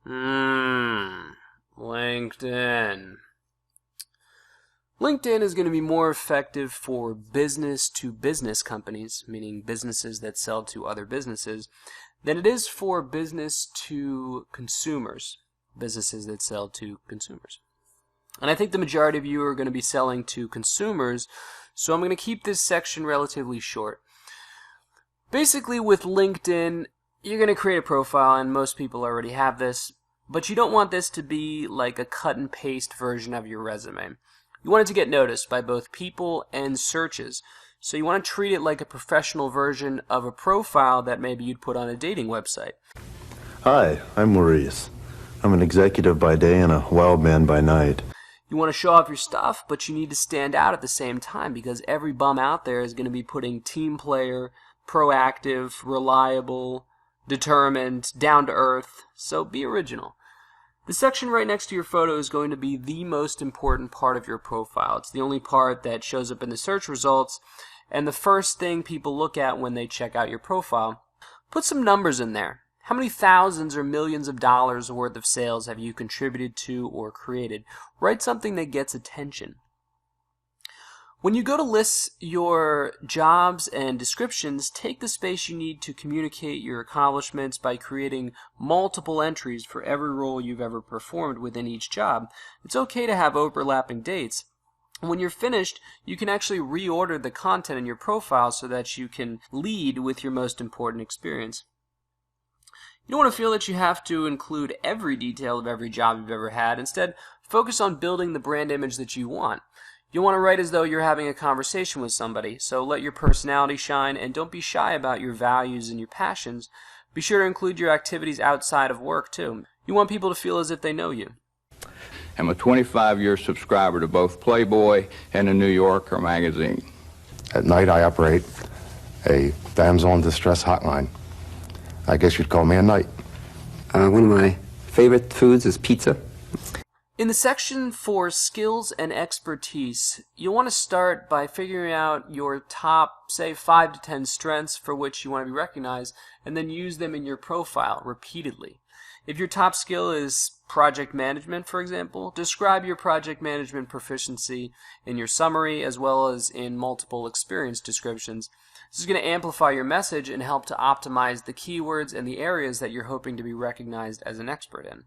LinkedIn. LinkedIn is going to be more effective for business-to-business companies, meaning businesses that sell to other businesses, than it is for business-to-consumers, businesses that sell to consumers. And I think the majority of you are going to be selling to consumers, so I'm going to keep this section relatively short. Basically, with LinkedIn, you're going to create a profile, and most people already have this, but you don't want this to be like a cut and paste version of your resume. You want it to get noticed by both people and searches. So you want to treat it like a professional version of a profile that maybe you'd put on a dating website. Hi, I'm Maurice. I'm an executive by day and a wild man by night. You want to show off your stuff, but you need to stand out at the same time because every bum out there is going to be putting team player, proactive, reliable, determined, down to earth. So be original. The section right next to your photo is going to be the most important part of your profile. It's the only part that shows up in the search results and the first thing people look at when they check out your profile. Put some numbers in there. How many thousands or millions of dollars worth of sales have you contributed to or created? Write something that gets attention. When you go to list your jobs and descriptions, take the space you need to communicate your accomplishments by creating multiple entries for every role you've ever performed within each job. It's okay to have overlapping dates. When you're finished, you can actually reorder the content in your profile so that you can lead with your most important experience. You don't want to feel that you have to include every detail of every job you've ever had. Instead, focus on building the brand image that you want. You want to write as though you're having a conversation with somebody, so let your personality shine and don't be shy about your values and your passions. Be sure to include your activities outside of work too. You want people to feel as if they know you. I'm a 25-year subscriber to both Playboy and the New Yorker magazine. At night I operate a damsel in distress hotline. I guess you'd call me a knight. One of my favorite foods is pizza. In the section for skills and expertise, you'll want to start by figuring out your top, say, 5 to 10 strengths for which you want to be recognized, and then use them in your profile repeatedly. If your top skill is project management, for example, describe your project management proficiency in your summary as well as in multiple experience descriptions. This is going to amplify your message and help to optimize the keywords and the areas that you're hoping to be recognized as an expert in.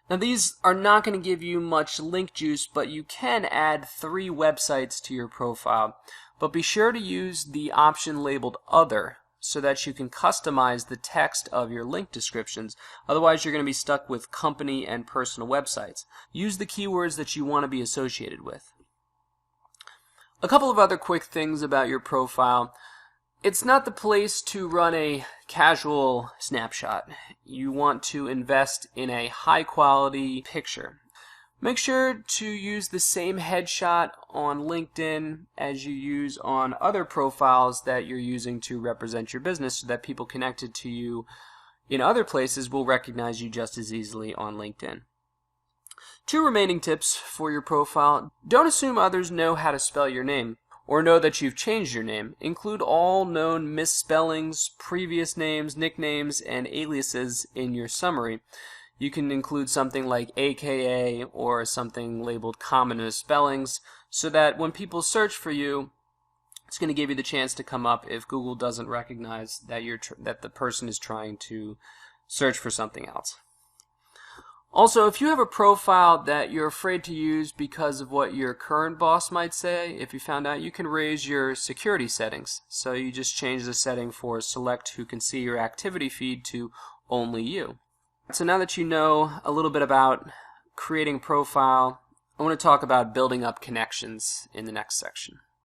Now these are not going to give you much link juice, but you can add 3 websites to your profile. But be sure to use the option labeled Other so that you can customize the text of your link descriptions. Otherwise you're going to be stuck with company and personal websites. Use the keywords that you want to be associated with. A couple of other quick things about your profile. It's not the place to run a casual snapshot. You want to invest in a high quality picture. Make sure to use the same headshot on LinkedIn as you use on other profiles that you're using to represent your business so that people connected to you in other places will recognize you just as easily on LinkedIn. 2 remaining tips for your profile. Don't assume others know how to spell your name or know that you've changed your name. Include all known misspellings, previous names, nicknames, and aliases in your summary. You can include something like AKA or something labeled common misspellings so that when people search for you, it's going to give you the chance to come up if Google doesn't recognize that that the person is trying to search for something else. Also, if you have a profile that you're afraid to use because of what your current boss might say, if you found out, you can raise your security settings. So you just change the setting for select who can see your activity feed to only you. So now that you know a little bit about creating a profile, I want to talk about building up connections in the next section.